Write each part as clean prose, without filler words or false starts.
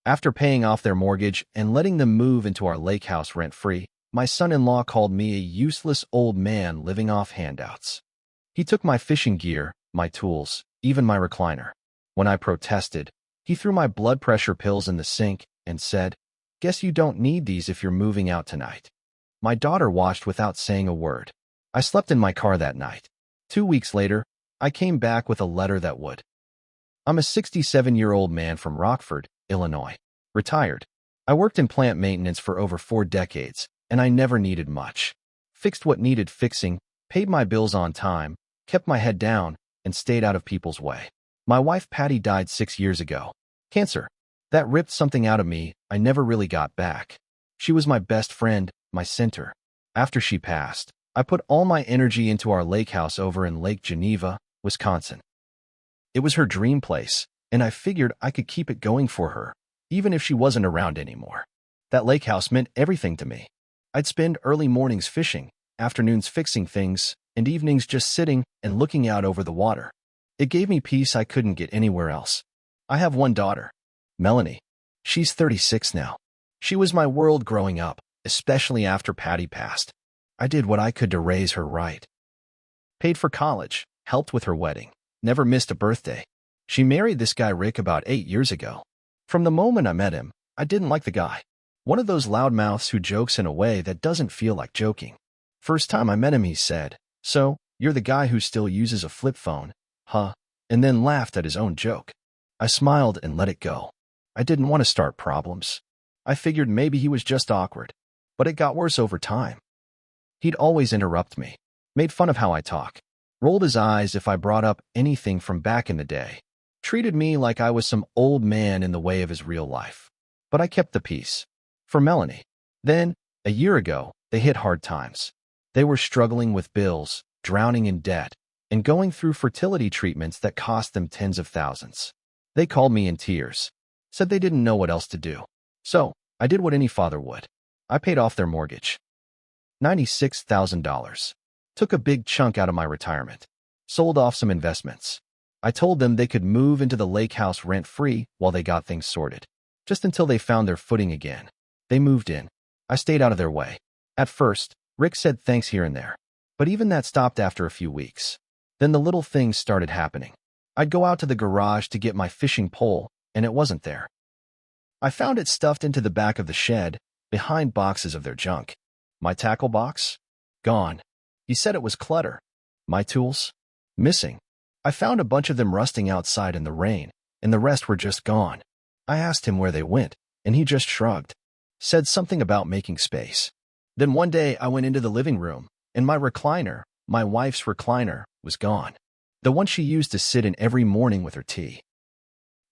After paying off their mortgage and letting them move into our lake house rent-free, my son-in-law called me a useless old man living off handouts. He took my fishing gear, my tools, even my recliner. When I protested, he threw my blood pressure pills in the sink and said, "Guess you don't need these if you're moving out tonight." My daughter watched without saying a word. I slept in my car that night. 2 weeks later, I came back with a letter that would. I'm a 67-year-old man from Rockford, Illinois. Retired. I worked in plant maintenance for over 4 decades, and I never needed much. Fixed what needed fixing, paid my bills on time, kept my head down, and stayed out of people's way. My wife Patty died 6 years ago. Cancer. That ripped something out of me I never really got back. She was my best friend, my center. After she passed, I put all my energy into our lake house over in Lake Geneva, Wisconsin. It was her dream place, and I figured I could keep it going for her, even if she wasn't around anymore. That lake house meant everything to me. I'd spend early mornings fishing, afternoons fixing things, and evenings just sitting and looking out over the water. It gave me peace I couldn't get anywhere else. I have one daughter, Melanie. She's 36 now. She was my world growing up, especially after Patty passed. I did what I could to raise her right. Paid for college, helped with her wedding, never missed a birthday. She married this guy Rick about 8 years ago. From the moment I met him, I didn't like the guy. One of those loudmouths who jokes in a way that doesn't feel like joking. First time I met him, he said, "So, you're the guy who still uses a flip phone, huh?" And then laughed at his own joke. I smiled and let it go. I didn't want to start problems. I figured maybe he was just awkward. But it got worse over time. He'd always interrupt me, made fun of how I talk, rolled his eyes if I brought up anything from back in the day, treated me like I was some old man in the way of his real life. But I kept the peace. For Melanie. Then, a year ago, they hit hard times. They were struggling with bills, drowning in debt, and going through fertility treatments that cost them tens of thousands. They called me in tears, said they didn't know what else to do. So, I did what any father would. I paid off their mortgage. $96,000. Took a big chunk out of my retirement. Sold off some investments. I told them they could move into the lake house rent-free while they got things sorted. Just until they found their footing again. They moved in. I stayed out of their way. At first, Rick said thanks here and there. But even that stopped after a few weeks. Then the little things started happening. I'd go out to the garage to get my fishing pole, and it wasn't there. I found it stuffed into the back of the shed, behind boxes of their junk. My tackle box? Gone. He said it was clutter. My tools? Missing. I found a bunch of them rusting outside in the rain, and the rest were just gone. I asked him where they went, and he just shrugged. Said something about making space. Then one day I went into the living room, and my recliner, my wife's recliner, was gone. The one she used to sit in every morning with her tea.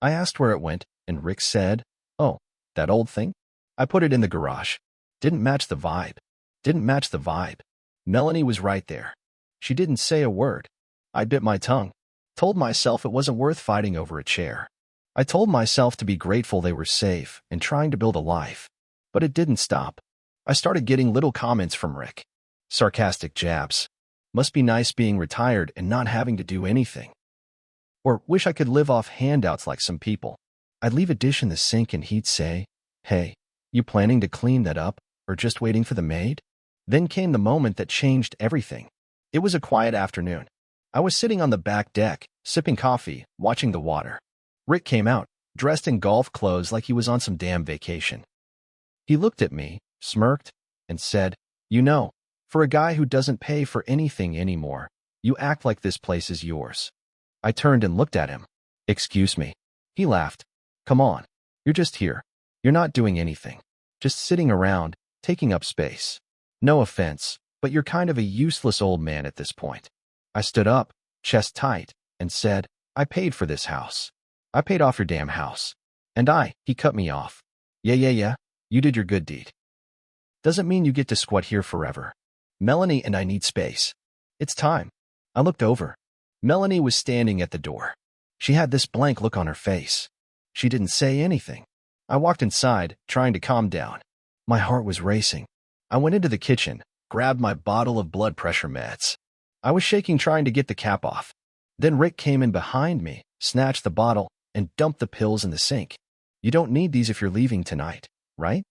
I asked where it went, and Rick said, "Oh, that old thing? I put it in the garage." Didn't match the vibe. Didn't match the vibe. Melanie was right there. She didn't say a word. I bit my tongue. Told myself it wasn't worth fighting over a chair. I told myself to be grateful they were safe and trying to build a life. But it didn't stop. I started getting little comments from Rick. Sarcastic jabs. Must be nice being retired and not having to do anything. Or wish I could live off handouts like some people. I'd leave a dish in the sink and he'd say, "Hey, you planning to clean that up or just waiting for the maid?" Then came the moment that changed everything. It was a quiet afternoon. I was sitting on the back deck, sipping coffee, watching the water. Rick came out, dressed in golf clothes like he was on some damn vacation. He looked at me, smirked, and said, "You know, for a guy who doesn't pay for anything anymore, you act like this place is yours." I turned and looked at him. "Excuse me." He laughed. "Come on. You're just here. You're not doing anything. Just sitting around, taking up space. No offense, but you're kind of a useless old man at this point." I stood up, chest tight, and said, "I paid for this house. I paid off your damn house." And he cut me off. Yeah, you did your good deed. Doesn't mean you get to squat here forever. Melanie and I need space. It's time. I looked over. Melanie was standing at the door. She had this blank look on her face. She didn't say anything. I walked inside, trying to calm down. My heart was racing. I went into the kitchen, grabbed my bottle of blood pressure meds. I was shaking trying to get the cap off. Then Rick came in behind me, snatched the bottle, and dumped the pills in the sink. You don't need these if you're leaving tonight, right?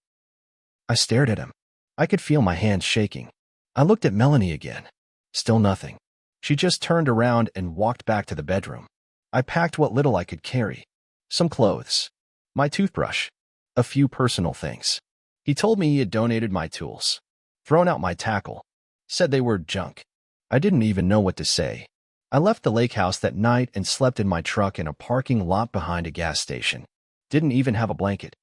I stared at him. I could feel my hands shaking. I looked at Melanie again. Still nothing. She just turned around and walked back to the bedroom. I packed what little I could carry. Some clothes. My toothbrush. A few personal things. He told me he had donated my tools. Thrown out my tackle. Said they were junk. I didn't even know what to say. I left the Lakehouse that night and slept in my truck in a parking lot behind a gas station. Didn't even have a blanket.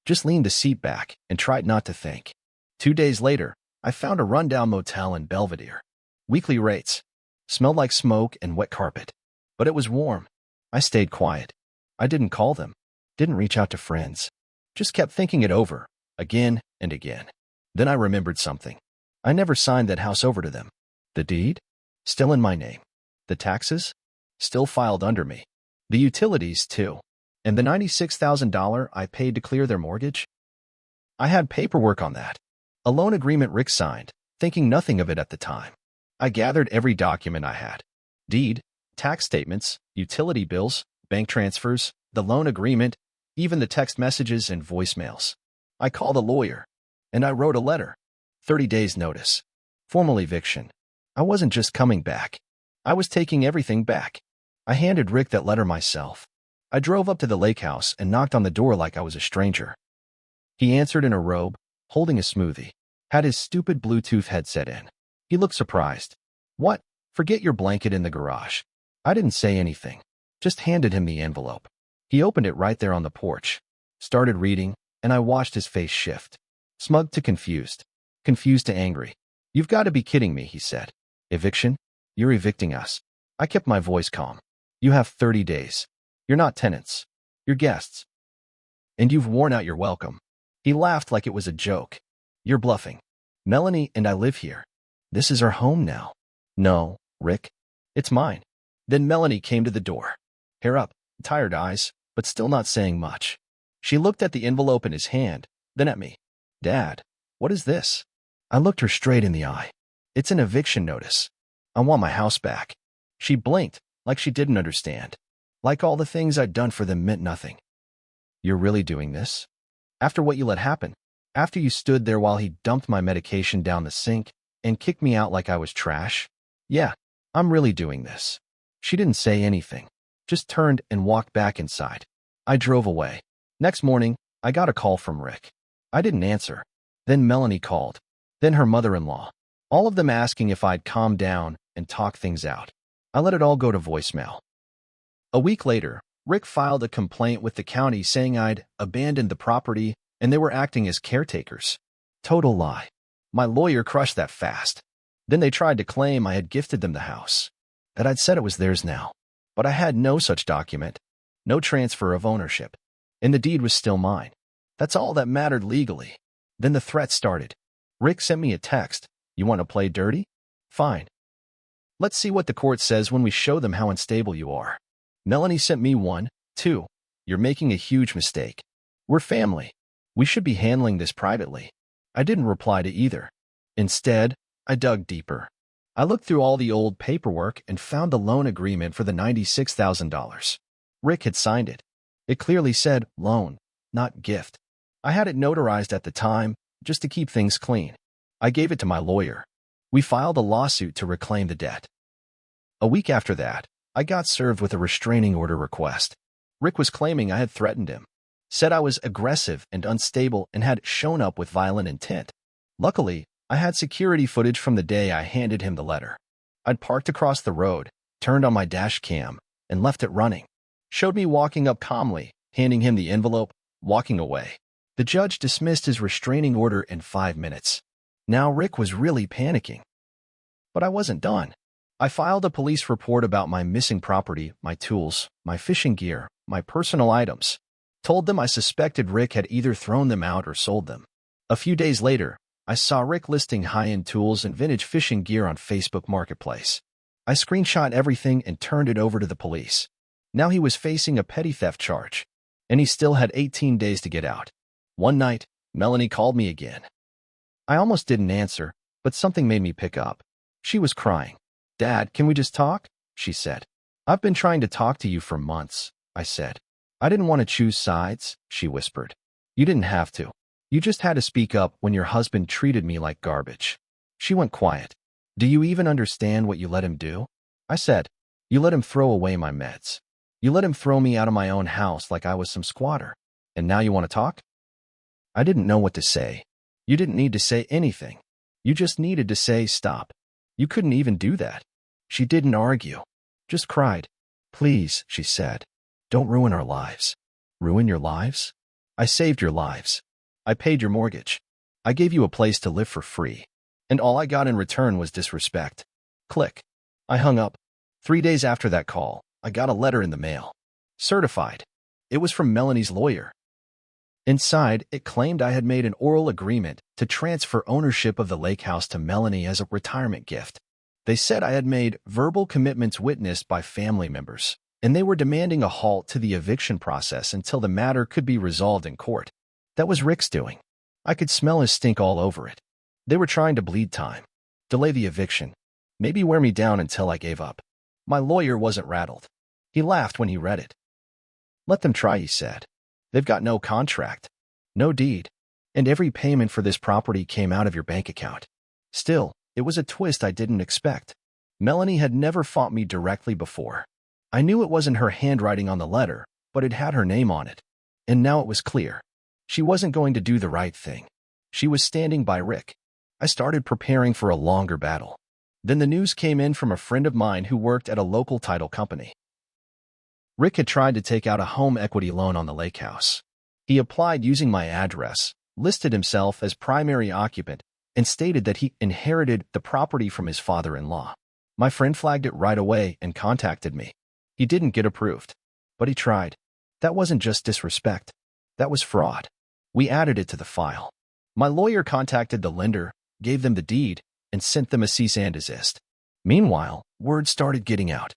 Just leaned the seat back and tried not to think. 2 days later, I found a rundown motel in Belvedere. Weekly rates. Smelled like smoke and wet carpet. But it was warm. I stayed quiet. I didn't call them. Didn't reach out to friends. Just kept thinking it over, again and again. Then I remembered something. I never signed that house over to them. The deed? Still in my name. The taxes? Still filed under me. The utilities, too. And the $96,000 I paid to clear their mortgage? I had paperwork on that. A loan agreement Rick signed, thinking nothing of it at the time. I gathered every document I had. Deed, tax statements, utility bills, bank transfers, the loan agreement, even the text messages and voicemails. I called a lawyer, and I wrote a letter. 30 days notice. Formal eviction. I wasn't just coming back. I was taking everything back. I handed Rick that letter myself. I drove up to the Lakehouse and knocked on the door like I was a stranger. He answered in a robe, holding a smoothie. Had his stupid Bluetooth headset in. He looked surprised. What? Forget your blanket in the garage. I didn't say anything. Just handed him the envelope. He opened it right there on the porch. Started reading, and I watched his face shift. Smug to confused. Confused to angry. You've got to be kidding me, he said. Eviction? You're evicting us. I kept my voice calm. You have 30 days. You're not tenants. You're guests. And you've worn out your welcome. He laughed like it was a joke. You're bluffing. Melanie and I live here. This is our home now. No, Rick. It's mine. Then Melanie came to the door. Hair up, tired eyes, but still not saying much. She looked at the envelope in his hand, then at me. Dad, what is this? I looked her straight in the eye. It's an eviction notice. I want my house back. She blinked, like she didn't understand. Like all the things I'd done for them meant nothing. You're really doing this? After what you let happen? After you stood there while he dumped my medication down the sink and kicked me out like I was trash? Yeah, I'm really doing this. She didn't say anything, just turned and walked back inside. I drove away. Next morning, I got a call from Rick. I didn't answer. Then Melanie called. Then her mother-in-law. All of them asking if I'd calm down and talk things out. I let it all go to voicemail. A week later, Rick filed a complaint with the county saying I'd abandoned the property and they were acting as caretakers. Total lie. My lawyer crushed that fast. Then they tried to claim I had gifted them the house, that I'd said it was theirs now. But I had no such document, no transfer of ownership, and the deed was still mine. That's all that mattered legally. Then the threat started. Rick sent me a text. You want to play dirty? Fine. Let's see what the court says when we show them how unstable you are. Melanie sent me one, too. You're making a huge mistake. We're family. We should be handling this privately. I didn't reply to either. Instead, I dug deeper. I looked through all the old paperwork and found the loan agreement for the $96,000. Rick had signed it. It clearly said loan, not gift. I had it notarized at the time, just to keep things clean. I gave it to my lawyer. We filed a lawsuit to reclaim the debt. A week after that, I got served with a restraining order request. Rick was claiming I had threatened him, said I was aggressive and unstable and had shown up with violent intent. Luckily, I had security footage from the day I handed him the letter. I'd parked across the road, turned on my dash cam, and left it running. Showed me walking up calmly, handing him the envelope, walking away. The judge dismissed his restraining order in 5 minutes. Now Rick was really panicking. But I wasn't done. I filed a police report about my missing property, my tools, my fishing gear, my personal items. Told them I suspected Rick had either thrown them out or sold them. A few days later, I saw Rick listing high-end tools and vintage fishing gear on Facebook Marketplace. I screenshot everything and turned it over to the police. Now he was facing a petty theft charge, and he still had 18 days to get out. One night, Melanie called me again. I almost didn't answer, but something made me pick up. She was crying. Dad, can we just talk? She said. I've been trying to talk to you for months, I said. I didn't want to choose sides, she whispered. You didn't have to. You just had to speak up when your husband treated me like garbage. She went quiet. Do you even understand what you let him do? I said, you let him throw away my meds. You let him throw me out of my own house like I was some squatter. And now you want to talk? I didn't know what to say. You didn't need to say anything. You just needed to say stop. You couldn't even do that. She didn't argue. Just cried. Please, she said. Don't ruin our lives. Ruin your lives? I saved your lives. I paid your mortgage. I gave you a place to live for free. And all I got in return was disrespect. Click. I hung up. 3 days after that call, I got a letter in the mail. Certified. It was from Melanie's lawyer. Inside, it claimed I had made an oral agreement to transfer ownership of the Lakehouse to Melanie as a retirement gift. They said I had made verbal commitments witnessed by family members, and they were demanding a halt to the eviction process until the matter could be resolved in court. That was Rick's doing. I could smell his stink all over it. They were trying to bleed time, delay the eviction, maybe wear me down until I gave up. My lawyer wasn't rattled. He laughed when he read it. Let them try, he said. They've got no contract, no deed, and every payment for this property came out of your bank account. Still, it was a twist I didn't expect. Melanie had never fought me directly before. I knew it wasn't her handwriting on the letter, but it had her name on it. And now it was clear. She wasn't going to do the right thing. She was standing by Rick. I started preparing for a longer battle. Then the news came in from a friend of mine who worked at a local title company. Rick had tried to take out a home equity loan on the Lakehouse. He applied using my address, listed himself as primary occupant, and stated that he inherited the property from his father-in-law. My friend flagged it right away and contacted me. He didn't get approved, but he tried. That wasn't just disrespect. That was fraud. We added it to the file. My lawyer contacted the lender, gave them the deed, and sent them a cease and desist. Meanwhile, word started getting out.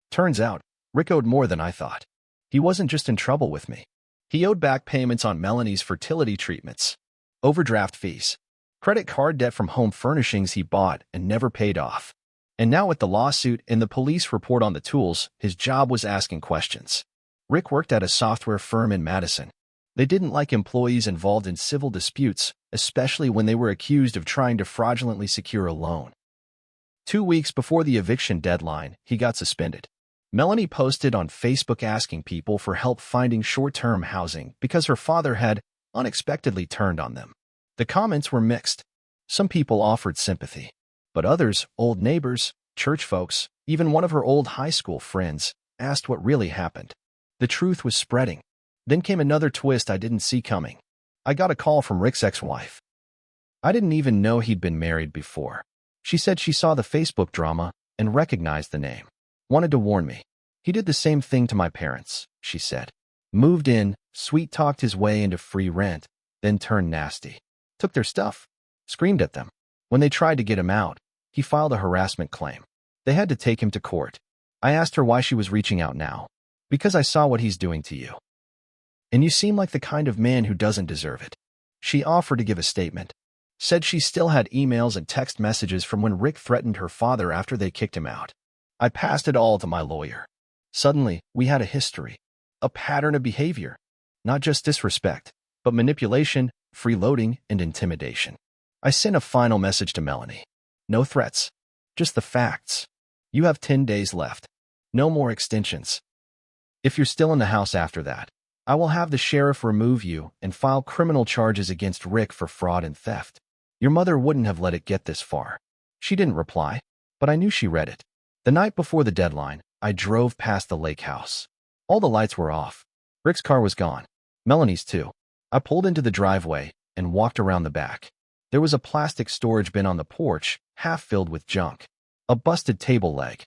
Turns out, Rick owed more than I thought. He wasn't just in trouble with me. He owed back payments on Melanie's fertility treatments, overdraft fees, credit card debt from home furnishings he bought and never paid off. And now with the lawsuit and the police report on the tools, his job was asking questions. Rick worked at a software firm in Madison. They didn't like employees involved in civil disputes, especially when they were accused of trying to fraudulently secure a loan. 2 weeks before the eviction deadline, he got suspended. Melanie posted on Facebook asking people for help finding short-term housing because her father had unexpectedly turned on them. The comments were mixed. Some people offered sympathy, but others, old neighbors, church folks, even one of her old high school friends, asked what really happened. The truth was spreading. Then came another twist I didn't see coming. I got a call from Rick's ex-wife. I didn't even know he'd been married before. She said she saw the Facebook drama and recognized the name. Wanted to warn me. He did the same thing to my parents, she said. Moved in, sweet-talked his way into free rent, then turned nasty. Took their stuff. Screamed at them. When they tried to get him out, he filed a harassment claim. They had to take him to court. I asked her why she was reaching out now. Because I saw what he's doing to you. And you seem like the kind of man who doesn't deserve it. She offered to give a statement. Said she still had emails and text messages from when Rick threatened her father after they kicked him out. I passed it all to my lawyer. Suddenly, we had a history. A pattern of behavior. Not just disrespect, but manipulation, freeloading, and intimidation. I sent a final message to Melanie. No threats. Just the facts. You have 10 days left. No more extensions. If you're still in the house after that, I will have the sheriff remove you and file criminal charges against Rick for fraud and theft. Your mother wouldn't have let it get this far. She didn't reply, but I knew she read it. The night before the deadline, I drove past the Lakehouse. All the lights were off. Rick's car was gone. Melanie's too. I pulled into the driveway and walked around the back. There was a plastic storage bin on the porch, half filled with junk. A busted table leg.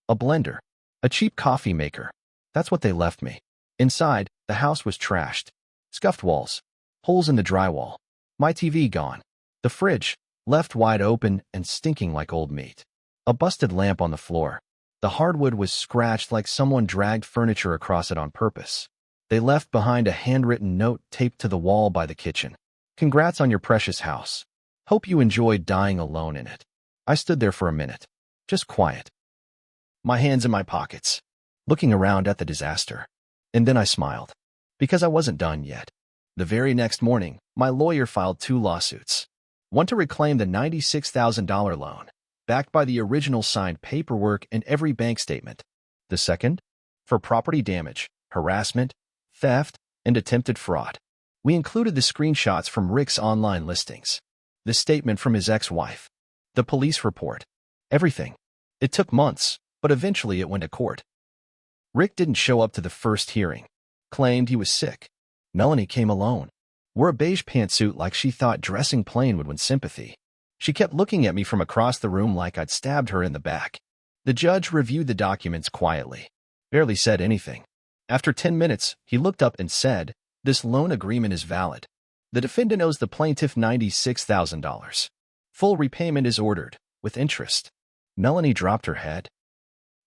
A blender. A cheap coffee maker. That's what they left me. Inside, the house was trashed. Scuffed walls. Holes in the drywall. My TV gone. The fridge, left wide open and stinking like old meat. A busted lamp on the floor. The hardwood was scratched like someone dragged furniture across it on purpose. They left behind a handwritten note taped to the wall by the kitchen. Congrats on your precious house. Hope you enjoyed dying alone in it. I stood there for a minute. Just quiet. My hands in my pockets. Looking around at the disaster. And then I smiled. Because I wasn't done yet. The very next morning, my lawyer filed 2 lawsuits. One to reclaim the $96,000 loan, backed by the original signed paperwork and every bank statement. The second, for property damage, harassment, theft, and attempted fraud. We included the screenshots from Rick's online listings, the statement from his ex-wife, the police report, everything. It took months, but eventually it went to court. Rick didn't show up to the first hearing, claimed he was sick. Melanie came alone, wore a beige pantsuit like she thought dressing plain would win sympathy. She kept looking at me from across the room like I'd stabbed her in the back. The judge reviewed the documents quietly, barely said anything. After 10 minutes, he looked up and said, "This loan agreement is valid. The defendant owes the plaintiff $96,000. Full repayment is ordered, with interest." Melanie dropped her head.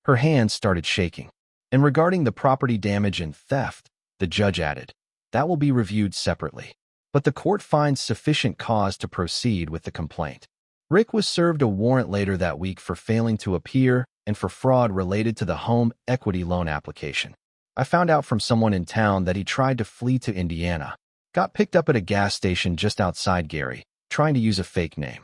Her hands started shaking. And regarding the property damage and theft, the judge added, "That will be reviewed separately. But the court finds sufficient cause to proceed with the complaint." Rick was served a warrant later that week for failing to appear and for fraud related to the home equity loan application. I found out from someone in town that he tried to flee to Indiana, got picked up at a gas station just outside Gary, trying to use a fake name.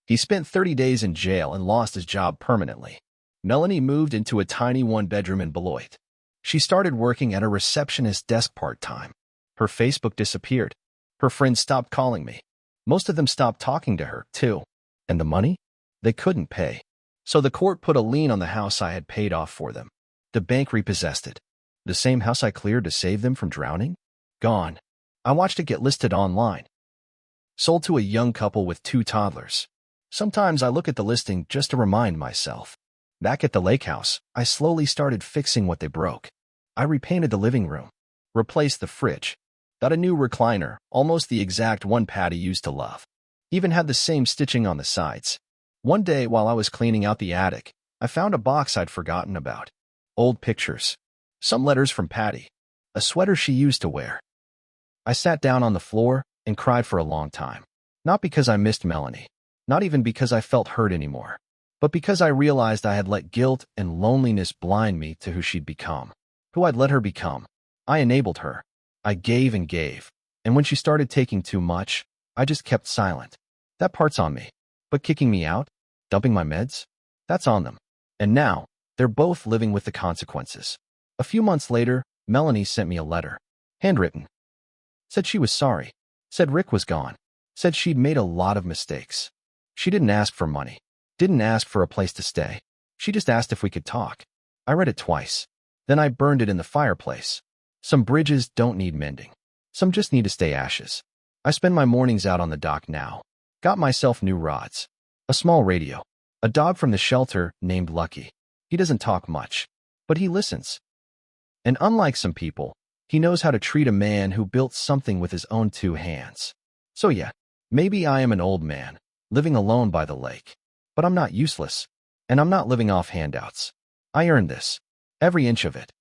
He spent 30 days in jail and lost his job permanently. Melanie moved into a tiny 1-bedroom in Beloit. She started working at a receptionist desk part-time. Her Facebook disappeared. Her friends stopped calling me. Most of them stopped talking to her, too. And the money? They couldn't pay. So the court put a lien on the house I had paid off for them. The bank repossessed it. The same house I cleared to save them from drowning? Gone. I watched it get listed online. Sold to a young couple with 2 toddlers. Sometimes I look at the listing just to remind myself. Back at the Lakehouse, I slowly started fixing what they broke. I repainted the living room, replaced the fridge, got a new recliner, almost the exact one Patty used to love. Even had the same stitching on the sides. One day while I was cleaning out the attic, I found a box I'd forgotten about. Old pictures. Some letters from Patty. A sweater she used to wear. I sat down on the floor and cried for a long time. Not because I missed Melanie. Not even because I felt hurt anymore. But because I realized I had let guilt and loneliness blind me to who she'd become. Who I'd let her become. I enabled her. I gave and gave. And when she started taking too much, I just kept silent. That part's on me. But kicking me out? Dumping my meds? That's on them. And now, they're both living with the consequences. A few months later, Melanie sent me a letter. Handwritten. Said she was sorry. Said Rick was gone. Said she'd made a lot of mistakes. She didn't ask for money. Didn't ask for a place to stay. She just asked if we could talk. I read it twice. Then I burned it in the fireplace. Some bridges don't need mending. Some just need to stay ashes. I spend my mornings out on the dock now. Got myself new rods. A small radio. A dog from the shelter named Lucky. He doesn't talk much, but he listens. And unlike some people, he knows how to treat a man who built something with his own 2 hands. So yeah, maybe I am an old man, living alone by the lake. But I'm not useless, and I'm not living off handouts. I earned this. Every inch of it.